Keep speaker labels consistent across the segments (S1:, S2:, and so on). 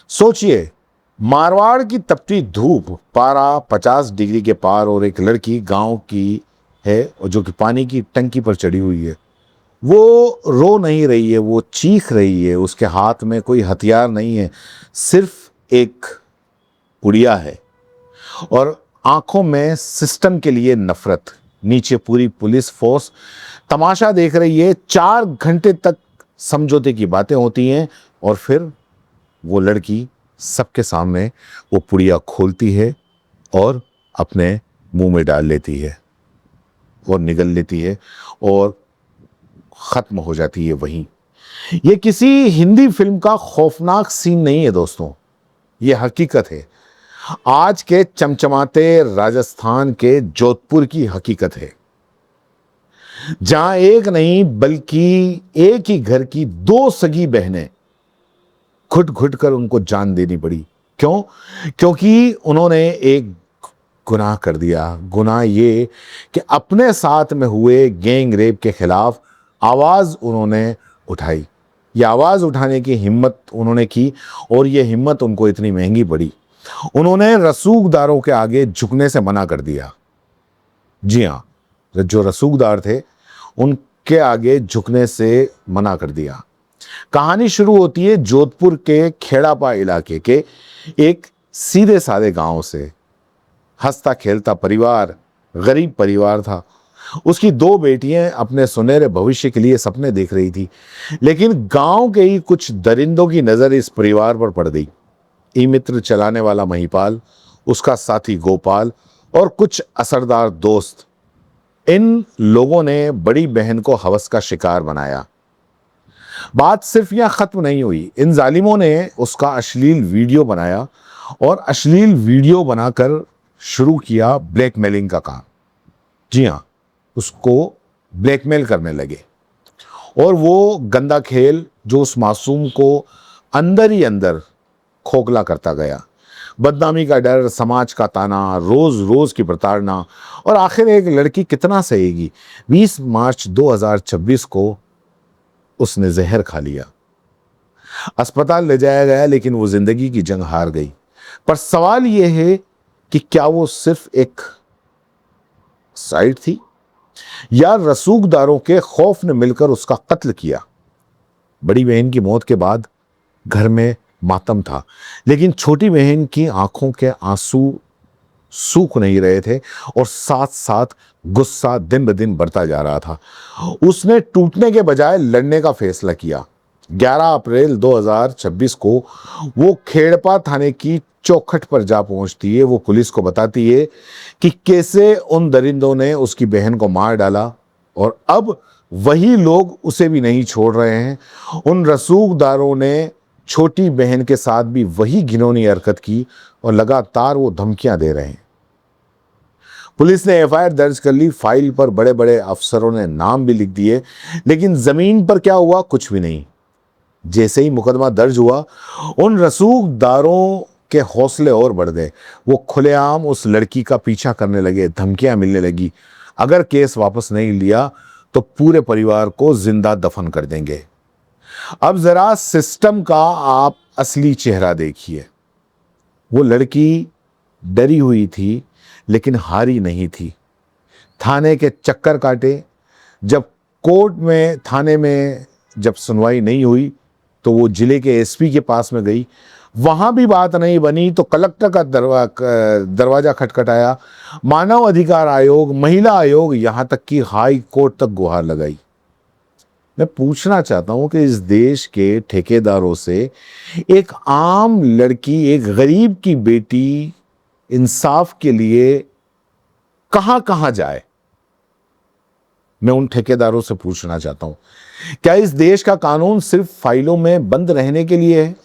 S1: सोचिए, मारवाड़ की तपती धूप, पारा 50 डिग्री के पार, और एक लड़की गांव की है और जो कि पानी की टंकी पर चढ़ी हुई है। वो रो नहीं रही है, वो चीख रही है। उसके हाथ में कोई हथियार नहीं है, सिर्फ एक पुड़िया है और आंखों में सिस्टम के लिए नफरत। नीचे पूरी पुलिस फोर्स तमाशा देख रही है। 4 घंटे तक समझौते की बातें होती हैं और फिर वो लड़की सबके सामने वो पुड़िया खोलती है और अपने मुंह में डाल लेती है और निगल लेती है और खत्म हो जाती है वहीं। ये किसी हिंदी फिल्म का खौफनाक सीन नहीं है दोस्तों, ये हकीकत है। आज के चमचमाते राजस्थान के जोधपुर की हकीकत है, जहां एक नहीं बल्कि एक ही घर की 2 सगी बहनें घुट घुट कर उनको जान देनी पड़ी। क्यों? क्योंकि उन्होंने एक गुनाह कर दिया। गुनाह ये कि अपने साथ में हुए गैंग रेप के खिलाफ आवाज उन्होंने उठाई। ये आवाज उठाने की हिम्मत उन्होंने की और ये हिम्मत उनको इतनी महंगी पड़ी। उन्होंने रसूखदारों के आगे झुकने से मना कर दिया। जी हाँ, जो रसूखदार थे उनके आगे झुकने से मना कर दिया। कहानी शुरू होती है जोधपुर के खेड़ापा इलाके के एक सीधे साधे गांव से। हंसता खेलता परिवार, गरीब परिवार था। उसकी 2 बेटियां अपने सुनहरे भविष्य के लिए सपने देख रही थी, लेकिन गांव के ही कुछ दरिंदों की नजर इस परिवार पर पड़ गई। ई मित्र चलाने वाला महिपाल, उसका साथी गोपाल और कुछ असरदार दोस्त, इन लोगों ने बड़ी बहन को हवस का शिकार बनाया। बात सिर्फ यहां खत्म नहीं हुई। इन जालिमों ने उसका अश्लील वीडियो बनाया और अश्लील वीडियो बनाकर शुरू किया ब्लैकमेलिंग का काम। जी हां, उसको ब्लैकमेल करने लगे और वो गंदा खेल जो उस मासूम को अंदर ही अंदर खोखला करता गया। बदनामी का डर, समाज का ताना, रोज रोज की प्रताड़ना और आखिर एक लड़की कितना सहेगी। 20 मार्च 2026 को उसने जहर खा लिया। अस्पताल ले जाया गया, लेकिन वो जिंदगी की जंग हार गई। पर सवाल यह है कि क्या वो सिर्फ एक साइड थी या रसूखदारों के खौफ ने मिलकर उसका कत्ल किया। बड़ी बहन की मौत के बाद घर में मातम था, लेकिन छोटी बहन की आंखों के आंसू सूख नहीं रहे थे और साथ साथ गुस्सा दिन ब दिन बढ़ता जा रहा था। उसने टूटने के बजाय लड़ने का फैसला किया। 11 अप्रैल 2026 को वो खेड़पा थाने की चौखट पर जा पहुंचती है। वो पुलिस को बताती है कि कैसे उन दरिंदों ने उसकी बहन को मार डाला और अब वही लोग उसे भी नहीं छोड़ रहे हैं। उन रसूखदारों ने छोटी बहन के साथ भी वही घिनौनी हरकत की और लगातार वो धमकियां दे रहे हैं। पुलिस ने एफआईआर दर्ज कर ली। फाइल पर बड़े बड़े अफसरों ने नाम भी लिख दिए, लेकिन जमीन पर क्या हुआ? कुछ भी नहीं। जैसे ही मुकदमा दर्ज हुआ, उन रसूखदारों के हौसले और बढ़ गए। वो खुलेआम उस लड़की का पीछा करने लगे, धमकियां मिलने लगी। अगर केस वापस नहीं लिया तो पूरे परिवार को जिंदा दफन कर देंगे। अब जरा सिस्टम का आप असली चेहरा देखिए। वो लड़की डरी हुई थी, लेकिन हारी नहीं थी। थाने के चक्कर काटे। जब कोर्ट में, थाने में जब सुनवाई नहीं हुई तो वो जिले के एसपी के पास में गई। वहां भी बात नहीं बनी तो कलेक्टर का दरवाजा खटखटाया। मानव अधिकार आयोग, महिला आयोग, यहां तक कि हाई कोर्ट तक गुहार लगाई। मैं पूछना चाहता हूं कि इस देश के ठेकेदारों से एक आम लड़की, एक गरीब की बेटी इंसाफ के लिए कहां कहां जाए? मैं उन ठेकेदारों से पूछना चाहता हूं, क्या इस देश का कानून सिर्फ फाइलों में बंद रहने के लिए है?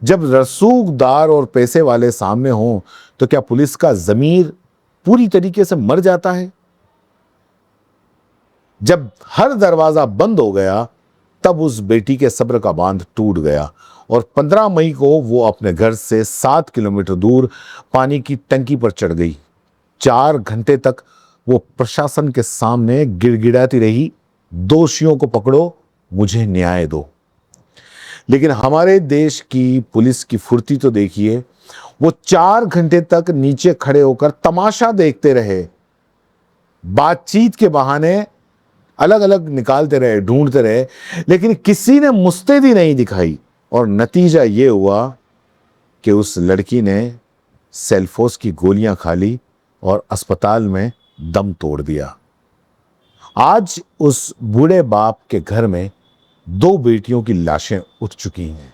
S1: जब रसूखदार और पैसे वाले सामने हों तो क्या पुलिस का ज़मीर पूरी तरीके से मर जाता है? जब हर दरवाजा बंद हो गया, तब उस बेटी के सब्र का बांध टूट गया और 15 मई को वो अपने घर से 7 किलोमीटर दूर पानी की टंकी पर चढ़ गई। 4 घंटे तक वो प्रशासन के सामने गिड़गिड़ाती रही, दोषियों को पकड़ो, मुझे न्याय दो। लेकिन हमारे देश की पुलिस की फुर्ती तो देखिए, वो 4 घंटे तक नीचे खड़े होकर तमाशा देखते रहे, बातचीत के बहाने अलग अलग निकालते रहे, ढूंढते रहे, लेकिन किसी ने मुस्तैदी नहीं दिखाई। और नतीजा ये हुआ कि उस लड़की ने सेल्फोस की गोलियां खा ली और अस्पताल में दम तोड़ दिया। आज उस बूढ़े बाप के घर में 2 बेटियों की लाशें उठ चुकी हैं।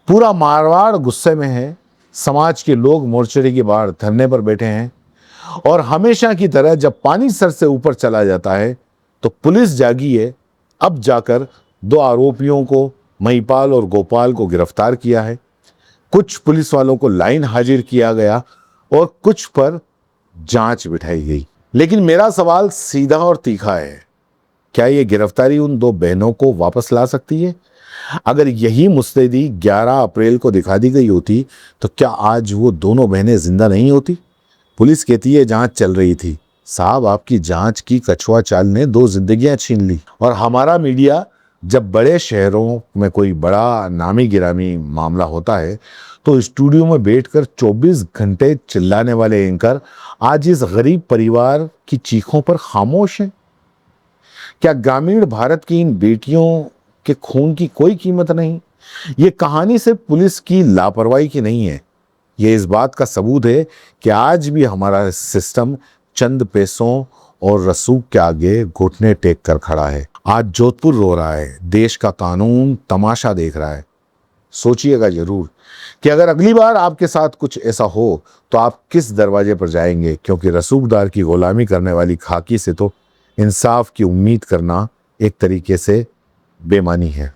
S1: पूरा मारवाड़ गुस्से में है। समाज के लोग मोर्चरी के बाहर धरने पर बैठे हैं। और हमेशा की तरह जब पानी सर से ऊपर चला जाता है तो पुलिस जागी है। अब जाकर 2 आरोपियों को, महिपाल और गोपाल को गिरफ्तार किया है। कुछ पुलिस वालों को लाइन हाजिर किया गया और कुछ पर जांच बिठाई गई। लेकिन मेरा सवाल सीधा और तीखा है, क्या ये गिरफ्तारी उन 2 बहनों को वापस ला सकती है? अगर यही मुस्तैदी 11 अप्रैल को दिखा दी गई होती तो क्या आज वो दोनों बहनें जिंदा नहीं होती? पुलिस कहती है जांच चल रही थी। साहब, आपकी जांच की कछुआ चाल ने 2 जिंदगियां छीन ली। और हमारा मीडिया जब बड़े शहरों में कोई बड़ा नामी गिरामी मामला होता है तो स्टूडियो में बैठकर 24 घंटे चिल्लाने वाले एंकर आज इस गरीब परिवार की चीखों पर खामोश हैं। क्या ग्रामीण भारत की इन बेटियों के खून की कोई कीमत नहीं? ये कहानी सिर्फ पुलिस की लापरवाही की नहीं है, ये इस बात का सबूत है कि आज भी हमारा सिस्टम चंद पैसों और रसूख के आगे घुटने टेक कर खड़ा है। आज जोधपुर रो रहा है, देश का कानून तमाशा देख रहा है। सोचिएगा जरूर कि अगर अगली बार आपके साथ कुछ ऐसा हो तो आप किस दरवाजे पर जाएंगे, क्योंकि रसूखदार की गुलामी करने वाली खाकी से तो इंसाफ की उम्मीद करना एक तरीके से बेईमानी है।